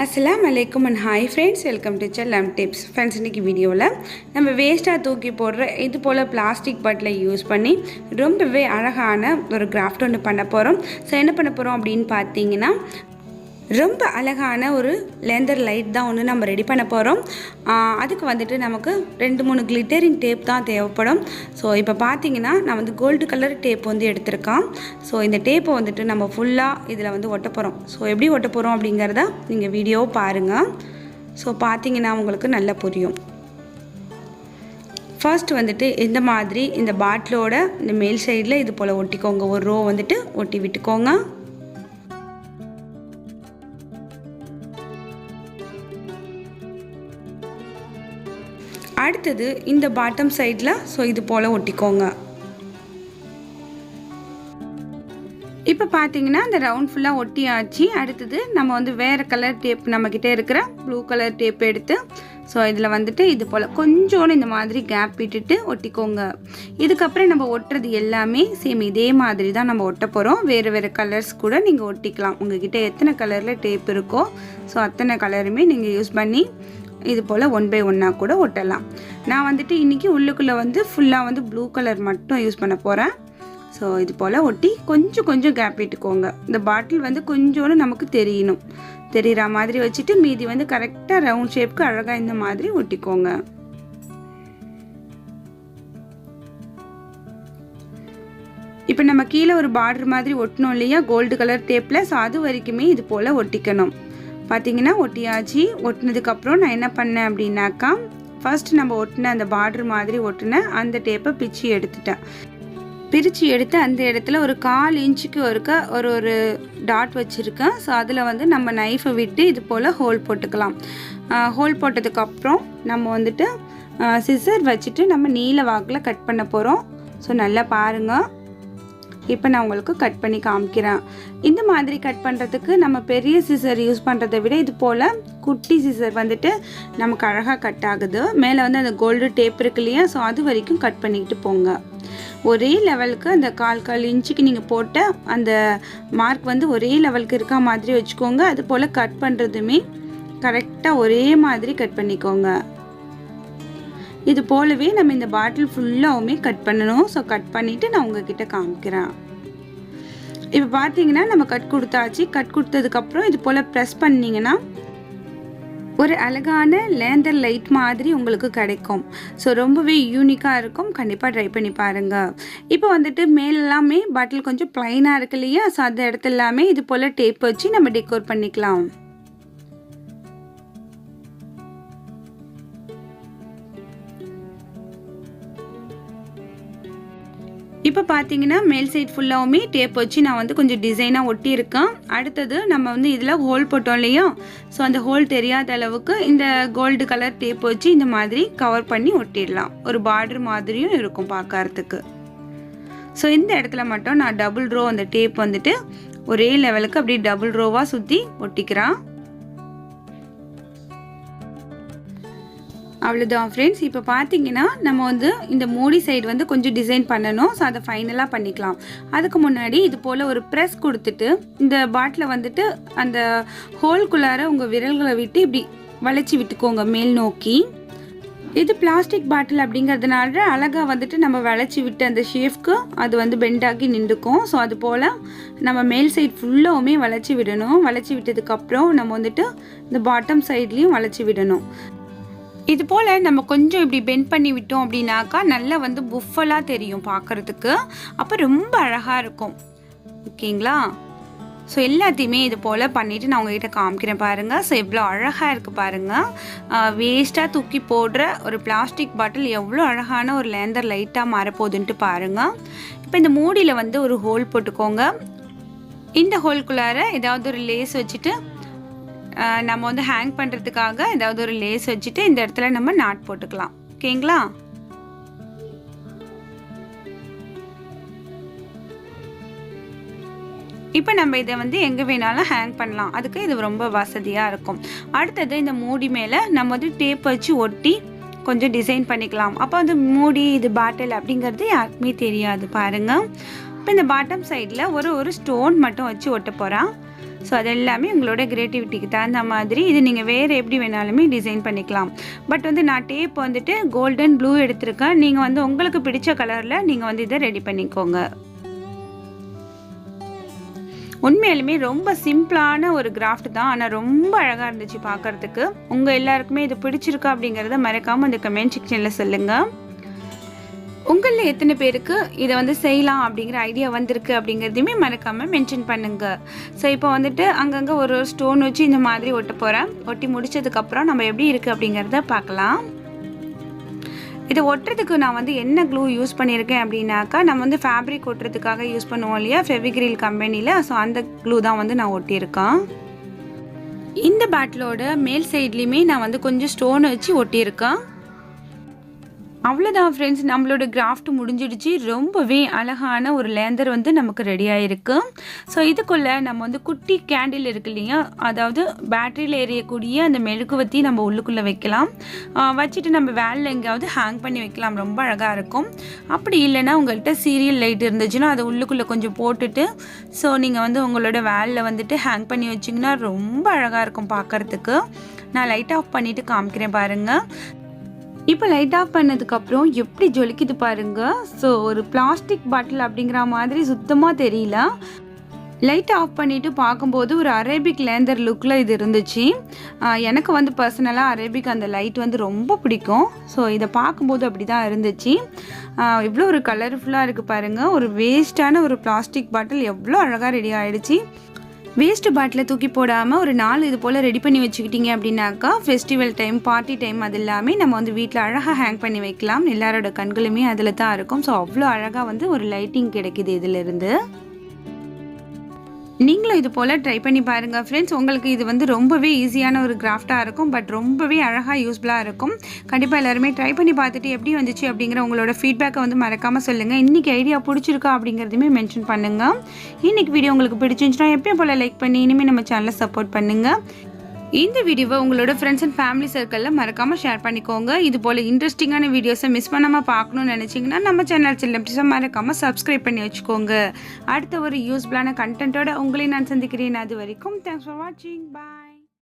अस्सलाम वालेकुम and hi friends, welcome to Chellam tips. Friends, இன்னைக்கு வீடியோல நம்ம வேஸ்டா தூக்கி போடுற இது போல பிளாஸ்டிக் பாட்டிலை யூஸ் பண்ணி ரொம்பவே அழகான ஒரு கிராஃப்ட் ஒன்று பண்ண போறோம். சோ என்ன பண்ண போறோம் அப்படினு பாத்தீங்கன்னா ரொம்ப அழகான ஒரு லேந்தர் லைட் தான் ஒன்று நம்ம ரெடி பண்ண போகிறோம். அதுக்கு வந்துட்டு நமக்கு 2-3 கிளிட்டரிங் டேப் தான் தேவைப்படும். ஸோ இப்போ பார்த்தீங்கன்னா நான் வந்து கோல்டு கலர் டேப் வந்து எடுத்திருக்கேன். ஸோ இந்த டேப்பை வந்துட்டு நம்ம ஃபுல்லாக இதில் வந்து ஒட்ட போகிறோம். ஸோ எப்படி ஒட்ட போகிறோம் அப்படிங்கிறத நீங்கள் வீடியோ பாருங்கள். ஸோ பார்த்தீங்கன்னா உங்களுக்கு நல்லா புரியும். ஃபர்ஸ்ட் வந்துட்டு இந்த மாதிரி இந்த பாட்டிலோட இந்த மேல் சைடில் இது போல் ஒட்டிக்கோங்க. ஒரு ரோ வந்துட்டு ஒட்டி விட்டுக்கோங்க. அடுத்தது இந்த பாட்டம் சைடில் ஸோ இது போல் ஒட்டிக்கோங்க. இப்போ பார்த்தீங்கன்னா இந்த ரவுண்ட் ஃபுல்லாக ஒட்டியாச்சு. அடுத்தது நம்ம வந்து வேறு கலர் டேப் நம்மக்கிட்ட இருக்கிற ப்ளூ கலர் டேப் எடுத்து ஸோ இதில் வந்துட்டு இது போல் கொஞ்சோன்னு இந்த மாதிரி கேப் விட்டுட்டு ஒட்டிக்கோங்க. இதுக்கப்புறம் நம்ம ஒட்டுறது எல்லாமே சேம் இதே மாதிரி தான் நம்ம ஒட்ட போகிறோம். வேறு வேறு கலர்ஸ் கூட நீங்கள் ஒட்டிக்கலாம். உங்கள்கிட்ட எத்தனை கலரில் டேப் இருக்கோ ஸோ அத்தனை கலருமே நீங்கள் யூஸ் பண்ணி இது போல் 1 by 1 கூட ஒட்டலாம். நான் வந்துட்டு இன்றைக்கி உள்ளுக்குள்ளே வந்து ஃபுல்லாக வந்து ப்ளூ கலர் மட்டும் யூஸ் பண்ண போகிறேன். ஸோ இது போல் ஒட்டி கொஞ்சம் கேப் விட்டுக்கோங்க. இந்த பாட்டில் வந்து கொஞ்சோன்னு நமக்கு தெரிகிற மாதிரி வச்சுட்டு மீதி வந்து கரெக்டாக ரவுண்ட் ஷேப்க்கு அழகாக இந்த மாதிரி ஒட்டிக்கோங்க. இப்போ நம்ம கீழே ஒரு பார்டர் மாதிரி ஒட்டணும் இல்லையா கோல்டு கலர் டேப்பில். ஸோ அது வரைக்குமே இது போல் ஒட்டிக்கணும். பார்த்தீங்கன்னா ஒட்டியாச்சு. ஒட்டினதுக்கப்புறம் நான் என்ன பண்ணேன் அப்படின்னாக்கா ஃபர்ஸ்ட் நம்ம ஒட்டின அந்த பார்டர் மாதிரி ஒட்டின அந்த டேப்பை பிரித்து எடுத்து அந்த இடத்துல ஒரு 1/4 இன்ச்சுக்கு ஒரு டாட் வச்சுருக்கேன். ஸோ அதில் வந்து நம்ம நைஃபை விட்டு இது போல் ஹோல் போட்டுக்கலாம். ஹோல் போட்டதுக்கப்புறம் நம்ம வந்துட்டு சிசர் வச்சுட்டு நம்ம நீல வாக்கில் கட் பண்ண போகிறோம். ஸோ நல்லா பாருங்கள். இப்போ நான் உங்களுக்கு கட் பண்ணி காமிக்கிறேன். இந்த மாதிரி கட் பண்ணுறதுக்கு நம்ம பெரிய சிசர் யூஸ் பண்ணுறதை விட இது போல் குட்டி சிசர் வந்துட்டு நமக்கு அழகாக கட் ஆகுது. மேலே வந்து அந்த கோல்டு டேப் இருக்கு இல்லையா ஸோ அது வரைக்கும் கட் பண்ணிக்கிட்டு போங்க. ஒரே லெவலுக்கு அந்த 1/4 இன்ச்சுக்கு நீங்கள் போட்ட அந்த மார்க் வந்து ஒரே லெவலுக்கு இருக்க மாதிரி வச்சுக்கோங்க. அது போல் கட் பண்ணுறதுமே கரெக்டாக ஒரே மாதிரி கட் பண்ணிக்கோங்க. இது போலவே நம்ம இந்த பாட்டில் ஃபுல்லாகவுமே கட் பண்ணணும். ஸோ கட் பண்ணிவிட்டு நான் உங்ககிட்ட காமிக்கிறேன். இப்போ பார்த்தீங்கன்னா நம்ம கட் கொடுத்தாச்சு. கட் கொடுத்ததுக்கப்புறம் இது போல் ப்ரெஸ் பண்ணிங்கன்னா ஒரு அழகான லேந்தர் லைட் மாதிரி உங்களுக்கு கிடைக்கும். ஸோ ரொம்பவே யூனிக்காக இருக்கும். கண்டிப்பாக ட்ரை பண்ணி பாருங்கள். இப்போ வந்துட்டு மேலெல்லாமே பாட்டில் கொஞ்சம் ப்ளைனாக இருக்கு இல்லையா ஸோ அந்த இடத்துல எல்லாமே இது போல் டேப் வச்சு நம்ம டெக்கோர் பண்ணிக்கலாம். இப்போ பார்த்தீங்கன்னா மேல் சைட் ஃபுல்லாகவுமே டேப் வச்சு நான் வந்து கொஞ்சம் டிசைனாக ஒட்டியிருக்கேன். அடுத்தது நம்ம வந்து இதில் ஹோல் போட்டோம் இல்லையா ஸோ அந்த ஹோல் தெரியாத அளவுக்கு இந்த கோல்டு கலர் டேப் வச்சு இந்த மாதிரி கவர் பண்ணி ஒட்டிடலாம். ஒரு பார்டர் மாதிரியும் இருக்கும் பார்க்கறதுக்கு. ஸோ இந்த இடத்துல மட்டும் நான் டபுள் ரோ அந்த டேப் வந்துட்டு ஒரே லெவலுக்கு அப்படி டபுள் ரோவாக சுற்றி ஒட்டிக்கிறேன். அவ்வளோதான் ஃப்ரெண்ட்ஸ். இப்போ பார்த்தீங்கன்னா நம்ம வந்து இந்த மூடி சைடு வந்து கொஞ்சம் டிசைன் பண்ணணும். ஸோ அதை ஃபைனலாக பண்ணிக்கலாம். அதுக்கு முன்னாடி இது போல் ஒரு ப்ரெஸ் கொடுத்துட்டு இந்த பாட்டிலை வந்துட்டு அந்த ஹோல்குள்ளார உங்கள் விரல்களை விட்டு இப்படி வளைச்சி விட்டுக்கோங்க மேல் நோக்கி. இது பிளாஸ்டிக் பாட்டில் அப்படிங்கிறதுனால அழகாக வந்துட்டு நம்ம வளைச்சி விட்டு அந்த ஷேஃப்க்கு அது வந்து பெண்டாகி நின்றுக்கும். ஸோ அது போல் நம்ம மேல் சைடு ஃபுல்லாகவுமே வளைச்சி விடணும். வளைச்சி விட்டதுக்கப்புறம் நம்ம வந்துட்டு இந்த பாட்டம் சைட்லேயும் வளைச்சி விடணும். இது போல் நம்ம கொஞ்சம் இப்படி பெண்ட் பண்ணி விட்டோம் அப்படின்னாக்கா நல்லா வந்து புஃபலாக தெரியும் பார்க்குறதுக்கு. அப்போ ரொம்ப அழகாக இருக்கும். ஓகேங்களா? ஸோ எல்லாத்தையுமே இது போல் பண்ணிவிட்டு நான் உங்கள்கிட்ட காமிக்கிறேன் பாருங்கள். ஸோ எவ்வளோ அழகாக இருக்குது பாருங்கள். வேஸ்ட்டாக தூக்கி போடுற ஒரு பிளாஸ்டிக் பாட்டில் எவ்வளோ அழகான ஒரு லேந்தர் லைட்டாக மாறப்போகுதுன்ட்டு பாருங்கள். இப்போ இந்த மூடியில் வந்து ஒரு ஹோல் போட்டுக்கோங்க. இந்த ஹோல்குள்ளார ஏதாவது ஒரு லேஸ் வச்சுட்டு நம்ம வந்து ஹேங் பண்ணுறதுக்காக ஏதாவது ஒரு லேஸ் வச்சுட்டு இந்த இடத்துல நம்ம நாட் போட்டுக்கலாம். ஓகேங்களா? இப்போ நம்ம இதை வந்து எங்கே வேணாலும் ஹேங் பண்ணலாம். அதுக்கு இது ரொம்ப வசதியாக இருக்கும். அடுத்தது இந்த மூடி மேலே நம்ம வந்து டேப் வச்சு ஒட்டி கொஞ்சம் டிசைன் பண்ணிக்கலாம். அப்போ வந்து மூடி இது பாட்டில் அப்படிங்கிறது யாருக்குமே தெரியாது பாருங்கள். இப்போ இந்த பாட்டம் சைடில் ஒரு ஸ்டோன் மட்டும் வச்சு ஒட்ட போகிறேன். ஸோ அது எல்லாமே உங்களோட க்ரியேட்டிவிட்டிக்கு தகுந்த மாதிரி இது நீங்கள் வேறு எப்படி வேணாலுமே டிசைன் பண்ணிக்கலாம். பட் வந்து நான் டேப் வந்துட்டு கோல்டன் ப்ளூ எடுத்திருக்கேன். நீங்கள் வந்து உங்களுக்கு பிடிச்ச கலரில் நீங்கள் வந்து இதை ரெடி பண்ணிக்கோங்க. உண்மையாலுமே ரொம்ப சிம்பிளான ஒரு கிராஃப்ட் தான், ஆனால் ரொம்ப அழகாக இருந்துச்சு பார்க்குறதுக்கு. உங்கள் எல்லாருக்குமே இது பிடிச்சிருக்கா அப்படிங்கிறத மறக்காமல் இந்த கமெண்ட் செக்ஷனில் சொல்லுங்கள். உங்களில் எத்தனை பேருக்கு இதை வந்து செய்யலாம் அப்படிங்கிற ஐடியா வந்திருக்கு அப்படிங்கிறதையுமே மறக்காமல் மென்ஷன் பண்ணுங்கள். ஸோ இப்போ வந்துட்டு அங்கங்கே ஒரு ஸ்டோன் வச்சு இந்த மாதிரி ஒட்ட போகிறேன். ஒட்டி முடித்ததுக்கப்புறம் நம்ம எப்படி இருக்குது அப்படிங்கிறத பார்க்கலாம். இதை ஒட்டுறதுக்கு நான் வந்து என்ன க்ளூ யூஸ் பண்ணியிருக்கேன் அப்படின்னாக்கா, நம்ம வந்து ஃபேப்ரிக் ஒட்டுறதுக்காக யூஸ் பண்ணுவோம் இல்லையா ஃபெவிக்ரில் கம்பெனியில். ஸோ அந்த க்ளூ தான் வந்து நான் ஒட்டியிருக்கேன். இந்த பேட்டிலோட மேல் சைட்லேயுமே நான் வந்து கொஞ்சம் ஸ்டோன் வச்சு ஒட்டியிருக்கேன். அவ்வளோதான் ஃப்ரெண்ட்ஸ், நம்மளோட கிராஃப்ட் முடிஞ்சிடுச்சு. ரொம்பவே அழகான ஒரு லேந்தர் வந்து நமக்கு ரெடி ஆகிருக்கு. ஸோ இதுக்குள்ளே நம்ம வந்து குட்டி கேண்டில் இருக்கு இல்லையா, அதாவது பேட்டரியில் எரியக்கூடிய அந்த மெழுகுவத்தி நம்ம உள்ளுக்குள்ளே வைக்கலாம். வச்சுட்டு நம்ம வேலில் எங்கேயாவது ஹேங் பண்ணி வைக்கலாம். ரொம்ப அழகாக இருக்கும். அப்படி இல்லைன்னா உங்கள்கிட்ட சீரியல் லைட் இருந்துச்சுன்னா அதை உள்ளுக்குள்ளே கொஞ்சம் போட்டுட்டு ஸோ நீங்கள் வந்து உங்களோட வேலில் வந்துட்டு ஹேங் பண்ணி வச்சிங்கன்னா ரொம்ப அழகாக இருக்கும் பார்க்குறதுக்கு. நான் லைட் ஆஃப் பண்ணிவிட்டு காமிக்கிறேன் பாருங்கள். இப்போ லைட் ஆஃப் பண்ணதுக்கப்புறம் எப்படி ஜொலிக்குது பாருங்கள். ஸோ ஒரு பிளாஸ்டிக் பாட்டில் அப்படிங்கிற மாதிரி சுத்தமாக தெரியல. லைட் ஆஃப் பண்ணிவிட்டு பார்க்கும்போது ஒரு அரேபிக் லேந்தர் லுக்கில் இது இருந்துச்சு. எனக்கு வந்து பர்சனலாக அரேபிக் அந்த லைட் வந்து ரொம்ப பிடிக்கும். ஸோ இதை பார்க்கும்போது அப்படி தான் இருந்துச்சு. இவ்வளோ ஒரு கலர்ஃபுல்லாக இருக்குது பாருங்கள். ஒரு வேஸ்ட்டான ஒரு பிளாஸ்டிக் பாட்டில் எவ்வளோ அழகாக ரெடி ஆகிடுச்சு. வேஸ்ட்டு பாட்டில் தூக்கி போடாமல் ஒரு 4 இது போல் ரெடி பண்ணி வச்சுக்கிட்டிங்க அப்படின்னாக்கா ஃபெஸ்டிவல் டைம், பார்ட்டி டைம் அது எல்லாமே நம்ம வந்து வீட்டில் அழகாக ஹேங் பண்ணி வைக்கலாம். எல்லாரோட கண்களுமே அதில் தான் இருக்கும். ஸோ அவ்வளோ அழகாக வந்து ஒரு லைட்டிங் கிடைக்குது இதிலிருந்து. நீங்களும் இது போல் ட்ரை பண்ணி பாருங்கள் ஃப்ரெண்ட்ஸ். உங்களுக்கு இது வந்து ரொம்பவே ஈஸியான ஒரு கிராஃப்டாக இருக்கும். பட் ரொம்பவே அழகாக யூஸ்ஃபுல்லாக இருக்கும். கண்டிப்பாக எல்லாருமே ட்ரை பண்ணி பார்த்துட்டு எப்படி வந்துச்சு அப்படிங்கிற உங்களோட ஃபீட்பேக்கை வந்து மறக்காமல் சொல்லுங்கள். இன்றைக்கி ஐடியா பிடிச்சிருக்கா அப்படிங்கிறதையுமே மென்ஷன் பண்ணுங்கள். இன்றைக்கி வீடியோ உங்களுக்கு பிடிச்சிருந்துச்சுன்னா எப்பயும் போல் லைக் பண்ணி இனிமேல் நம்ம சேனலை சப்போர்ட் பண்ணுங்கள். இந்த வீடியோவை உங்களோட ஃப்ரெண்ட்ஸ் அண்ட் ஃபேமிலி சர்க்கிளில் மறக்காமல் ஷேர் பண்ணிக்கோங்க. இது போல் இன்ட்ரெஸ்டிங்கான வீடியோஸை மிஸ் பண்ணாமல் பார்க்கணுன்னு நினச்சிங்கன்னா நம்ம சேனல் செல்லம்டிப்ஸை மறக்காமல் சப்ஸ்கிரைப் பண்ணி வச்சுக்கோங்க. அடுத்த ஒரு யூஸ்ஃபுல்லான கண்டென்ட்டோட உங்களை நான் சந்திக்கிறேன். அது வரைக்கும் தேங்க்ஸ் ஃபார் வாட்சிங். பாய்.